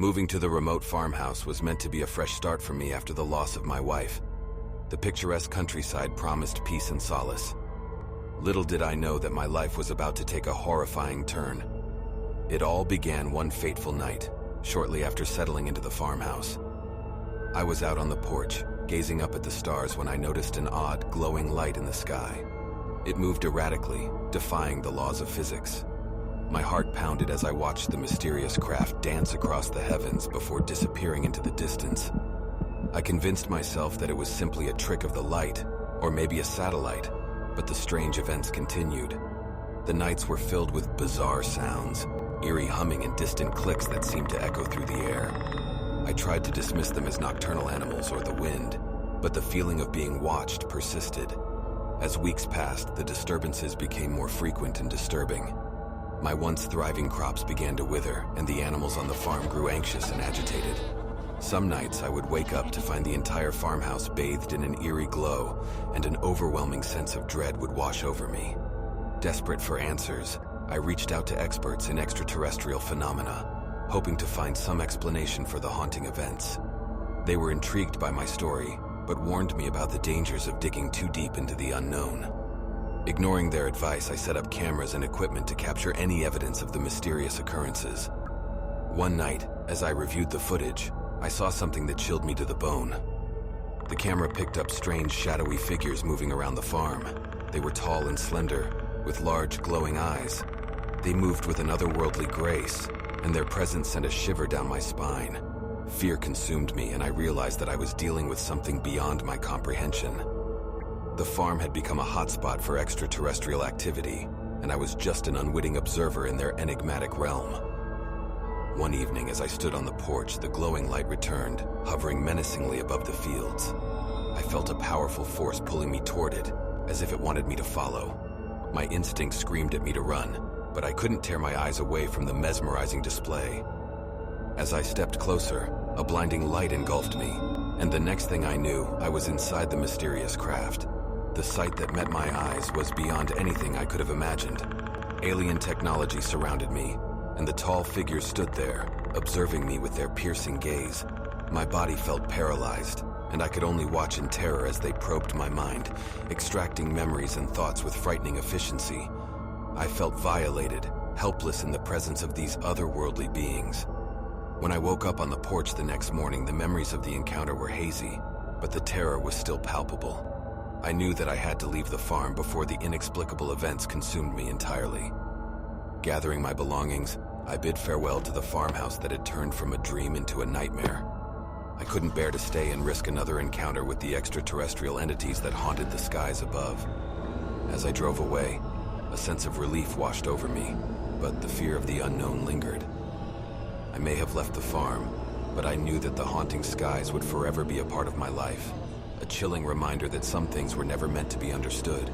Moving to the remote farmhouse was meant to be a fresh start for me after the loss of my wife. The picturesque countryside promised peace and solace. Little did I know that my life was about to take a horrifying turn. It all began one fateful night, shortly after settling into the farmhouse. I was out on the porch, gazing up at the stars when I noticed an odd, glowing light in the sky. It moved erratically, defying the laws of physics. My heart pounded as I watched the mysterious craft dance across the heavens before disappearing into the distance. I convinced myself that it was simply a trick of the light, or maybe a satellite, but the strange events continued. The nights were filled with bizarre sounds, eerie humming and distant clicks that seemed to echo through the air. I tried to dismiss them as nocturnal animals or the wind, but the feeling of being watched persisted. As weeks passed, the disturbances became more frequent and disturbing. My once thriving crops began to wither, and the animals on the farm grew anxious and agitated. Some nights I would wake up to find the entire farmhouse bathed in an eerie glow, and an overwhelming sense of dread would wash over me. Desperate for answers, I reached out to experts in extraterrestrial phenomena, hoping to find some explanation for the haunting events. They were intrigued by my story, but warned me about the dangers of digging too deep into the unknown. Ignoring their advice, I set up cameras and equipment to capture any evidence of the mysterious occurrences. One night, as I reviewed the footage, I saw something that chilled me to the bone. The camera picked up strange, shadowy figures moving around the farm. They were tall and slender, with large, glowing eyes. They moved with an otherworldly grace, and their presence sent a shiver down my spine. Fear consumed me, and I realized that I was dealing with something beyond my comprehension. The farm had become a hotspot for extraterrestrial activity, and I was just an unwitting observer in their enigmatic realm. One evening, as I stood on the porch, the glowing light returned, hovering menacingly above the fields. I felt a powerful force pulling me toward it, as if it wanted me to follow. My instinct screamed at me to run, but I couldn't tear my eyes away from the mesmerizing display. As I stepped closer, a blinding light engulfed me, and the next thing I knew, I was inside the mysterious craft. The sight that met my eyes was beyond anything I could have imagined. Alien technology surrounded me, and the tall figures stood there, observing me with their piercing gaze. My body felt paralyzed, and I could only watch in terror as they probed my mind, extracting memories and thoughts with frightening efficiency. I felt violated, helpless in the presence of these otherworldly beings. When I woke up on the porch the next morning, the memories of the encounter were hazy, but the terror was still palpable. I knew that I had to leave the farm before the inexplicable events consumed me entirely. Gathering my belongings, I bid farewell to the farmhouse that had turned from a dream into a nightmare. I couldn't bear to stay and risk another encounter with the extraterrestrial entities that haunted the skies above. As I drove away, a sense of relief washed over me, but the fear of the unknown lingered. I may have left the farm, but I knew that the haunting skies would forever be a part of my life. A chilling reminder that some things were never meant to be understood.